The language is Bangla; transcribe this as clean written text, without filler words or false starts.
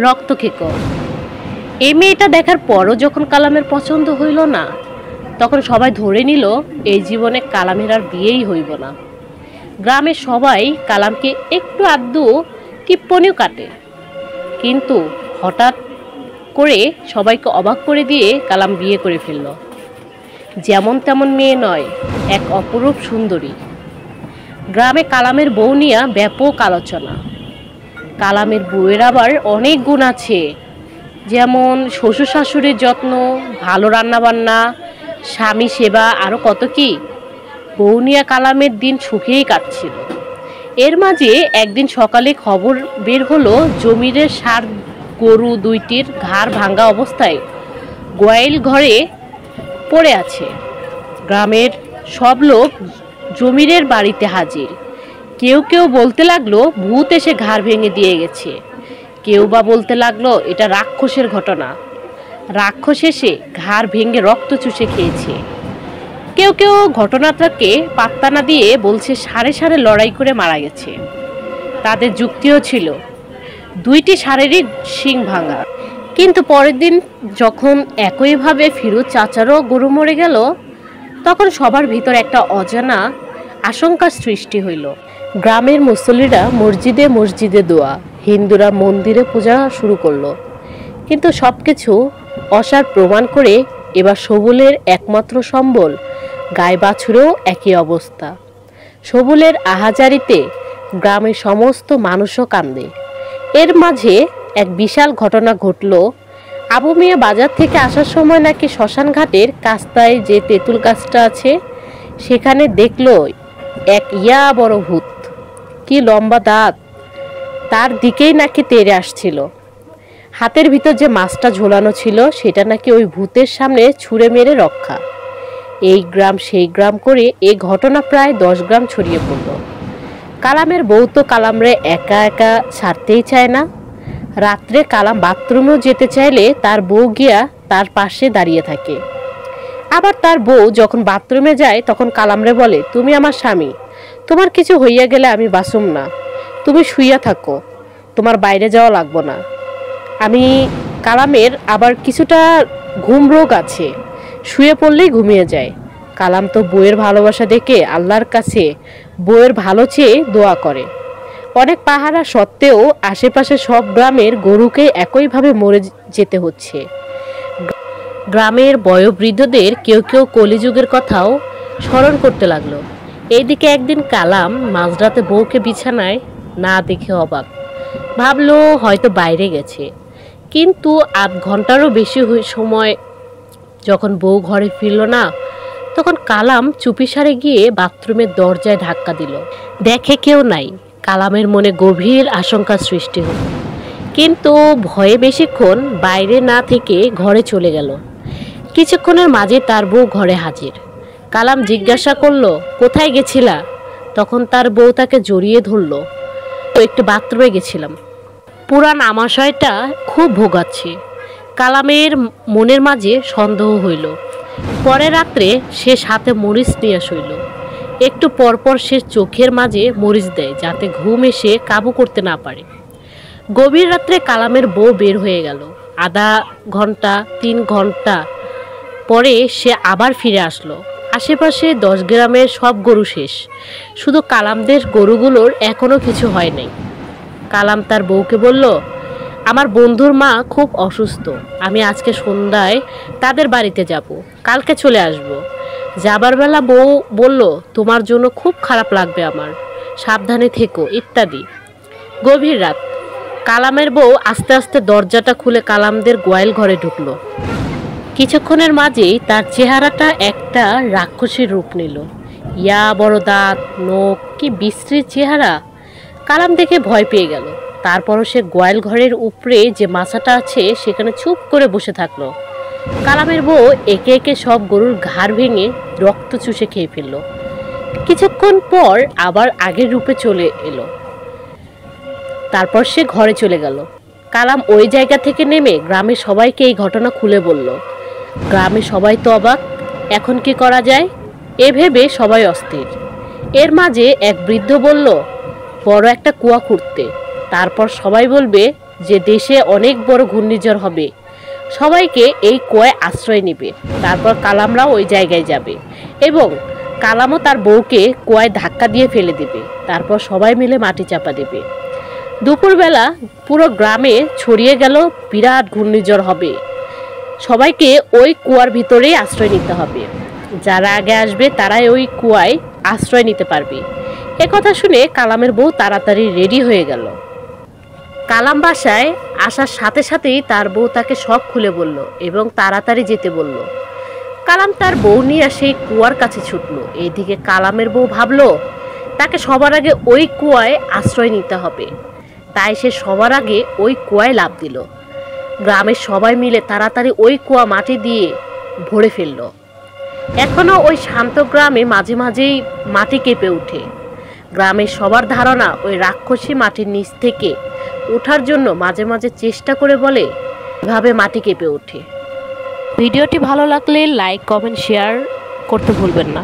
রক্তকেক। এই মেয়েটা দেখার পরও যখন কালামের পছন্দ হইল না, তখন সবাই ধরে নিল এই জীবনে কালামের আর বিয়েই হইব না। গ্রামের সবাই কালামকে একটু আধটু টিপ্পনিও কাটে, কিন্তু হঠাৎ করে সবাইকে অবাক করে দিয়ে কালাম বিয়ে করে ফেলল। যেমন তেমন মেয়ে নয়, এক অপরূপ সুন্দরী। গ্রামে কালামের বউ নিয়ে ব্যাপক আলোচনা। কালামের বউয়ের আবার অনেক গুণ আছে, যেমন শ্বশুর শাশুড়ির যত্ন, ভালো রান্নাবান্না, স্বামী সেবা, আরও কত কি। বউ নিয়ে কালামের দিন সুখেই কাটছিল। এর মাঝে একদিন সকালে খবর বের হলো জমিরের ষাঁড় গরু দুইটির ঘাড় ভাঙা অবস্থায় গোয়াল ঘরে পড়ে আছে। গ্রামের সব লোক জমিরের বাড়িতে হাজির। কেউ কেউ বলতে লাগলো ভূত এসে ঘাড় ভেঙে দিয়ে গেছে, কেউ বা বলতে লাগলো এটা রাক্ষসের ঘটনা, রাক্ষস এসে ঘাড় ভেঙে রক্ত চুষে খেয়েছে। কেউ কেউ ঘটনাটাকে পাত্তা না দিয়ে বলছে সাড়ে সাড়ে লড়াই করে মারা গেছে। তাদের যুক্তিও ছিল দুইটি ষাঁড়েরই শিং ভাঙা। কিন্তু পরের দিন যখন একইভাবে ফিরোজ চাচারও গরু মরে গেল, তখন সবার ভিতর একটা অজানা আশঙ্কার সৃষ্টি হইল। গ্রামের মুসল্লিরা মসজিদে মসজিদে দোয়া, হিন্দুরা মন্দিরে পূজা শুরু করলো। কিন্তু সব কিছু অসার প্রমাণ করে এবার সবুলের একমাত্র সম্বল গাই বাছুরেও একই অবস্থা। সবুলের আহাজারিতে গ্রামের সমস্ত মানুষও কান্দে। এর মাঝে এক বিশাল ঘটনা ঘটল। আবু মিয়া বাজার থেকে আসার সময় নাকি শ্মশান ঘাটের কাস্তায় যে তেঁতুল গাছটা আছে সেখানে দেখলো এক ইয়া বড় ভূত, কি লম্বা দাঁত, তার দিকেই নাকি তেড়ে আসছিল। হাতের ভিতর যে মাছটা ঝোলানো ছিল সেটা নাকি ওই ভূতের সামনে ছুঁড়ে মেরে রক্ষা। এই গ্রাম সেই গ্রাম করে এই ঘটনা প্রায় 10 গ্রাম ছড়িয়ে পড়ল। কালামের বউ তো কালামরে একা একা ছাড়তেই চায় না। রাত্রে কালাম বাথরুমেও যেতে চাইলে তার বউ গিয়া তার পাশে দাঁড়িয়ে থাকে। আবার তার বউ যখন বাথরুমে যায় তখন কালামরে বলে, তুমি আমার স্বামী, তোমার কিছু হইয়া গেলে আমি বাঁচুম না, তুমি শুইয়া থাকো, তোমার বাইরে যাওয়া লাগবো না। আমি কালামের আবার কিছুটা ঘুম রোগ আছে, শুয়ে পড়লেই ঘুমিয়ে যায়। কালাম তো বউয়ের ভালোবাসা দেখে আল্লাহর কাছে বউয়ের ভালো চেয়ে দোয়া করে। অনেক পাহারা সত্ত্বেও আশেপাশে সব গ্রামের গরুকে একইভাবে মরে যেতে হচ্ছে। গ্রামের বয়োবৃদ্ধদের কেউ কেউ কলিযুগের কথাও স্মরণ করতে লাগলো। এইদিকে একদিন কালাম মাঝরাতে বউকে বিছানায় না দেখে অবাক, ভাবলো হয়তো বাইরে গেছে। কিন্তু আধ ঘন্টারও বেশি সময় যখন বউ ঘরে ফিরল না, তখন কালাম চুপিসারে গিয়ে বাথরুমের দরজায় ধাক্কা দিল। দেখে কেউ নাই। কালামের মনে গভীর আশঙ্কার সৃষ্টি হলো, কিন্তু ভয়ে বেশিক্ষণ বাইরে না থেকে ঘরে চলে গেল। কিছুক্ষণের মাঝে তার বউ ঘরে হাজির। কালাম জিজ্ঞাসা করলো, কোথায় গেছিলা? তখন তার বউ তাকে জড়িয়ে ধরল, একটু বাথরুমে গেছিলাম। পুরান আমাশয়টা খুব ভোগাচ্ছে। কালামের মনের মাঝে সন্দেহ হইল। পরে রাত্রে সে সাথে মরিচ নিয়ে শুইল। একটু পরপর সে চোখের মাঝে মরিচ দেয় যাতে ঘুম এসে কাবু করতে না পারে। গভীর রাত্রে কালামের বউ বের হয়ে গেল। আধা ঘন্টা 3 ঘন্টা পরে সে আবার ফিরে আসলো। আশেপাশে 10 গ্রামের সব গরু শেষ, শুধু কালামদের গরুগুলোর এখনো কিছু হয় নাই। কালাম তার বউকে বলল, আমার বন্ধুর মা খুব অসুস্থ, আমি আজকে সন্ধ্যায় তাদের বাড়িতে যাব, কালকে চলে আসব। যাবার বেলা বউ বলল, তোমার জন্য খুব খারাপ লাগবে আমার, সাবধানে থেকো ইত্যাদি। গভীর রাত। কালামের বউ আস্তে আস্তে দরজাটা খুলে কালামদের গোয়াল ঘরে ঢুকলো। কিছুক্ষণের মাঝেই তার চেহারাটা একটা রাক্ষসীর রূপ নিল। ইয়া বড় দাঁত, নখ, কি বিশ্রী চেহারা। কালাম দেখে ভয় পেয়ে গেল। তারপরও সে গোয়াল ঘরের উপরে যে মাছাটা আছে সেখানে চুপ করে বসে থাকলো। কালামের বউ একে একে সব গরুর ঘাড় ভেঙে রক্ত চুষে খেয়ে ফেলল। কিছুক্ষণ পর আবার আগের রূপে চলে এলো। তারপর সে ঘরে চলে গেল। কালাম ওই জায়গা থেকে নেমে গ্রামের সবাইকে এই ঘটনা খুলে বলল। গ্রামে সবাই তো অবাক, এখন কি করা যায় এ ভেবে সবাই অস্থির। এর মাঝে এক বৃদ্ধ বলল, বড় একটা কুয়া খুঁড়তে, তারপর সবাই বলবে যে দেশে অনেক বড় ঘূর্ণিঝড় হবে, সবাইকে এই কুয়ায় আশ্রয় নেবে। তারপর কালামরাও ওই জায়গায় যাবে এবং কালামও তার বউকে কুয়ায় ধাক্কা দিয়ে ফেলে দেবে। তারপর সবাই মিলে মাটি চাপা দেবে। দুপুরবেলা পুরো গ্রামে ছড়িয়ে গেল বিরাট ঘূর্ণিঝড় হবে, সবাইকে ওই কুয়ার ভিতরেই আশ্রয় নিতে হবে। যারা আগে আসবে তারাই ওই কুয়ায় আশ্রয় নিতে পারবে। একথা শুনে কালামের বউ তাড়াতাড়ি রেডি হয়ে গেল। কালাম বাসায় আসার সাথে সাথেই তার বউ তাকে সব খুলে বলল এবং তাড়াতাড়ি যেতে বলল। কালাম তার বউ নিয়ে সেই কুয়ার কাছে ছুটলো। এইদিকে কালামের বউ ভাবলো তাকে সবার আগে ওই কুয়ায় আশ্রয় নিতে হবে, তাই সে সবার আগে ওই কুয়ায় লাফ দিল। গ্রামের সবাই মিলে তাড়াতাড়ি ওই কুয়া মাটি দিয়ে ভরে ফেলল। এখনো ওই শান্ত গ্রামে মাঝে মাঝেই মাটি কেঁপে ওঠে। গ্রামের সবার ধারণা ওই রাক্ষসী মাটির নিচ থেকে ওঠার জন্য মাঝে মাঝে চেষ্টা করে বলে এভাবে মাটি কেঁপে ওঠে। ভিডিওটি ভালো লাগলে লাইক, কমেন্ট, শেয়ার করতে ভুলবেন না।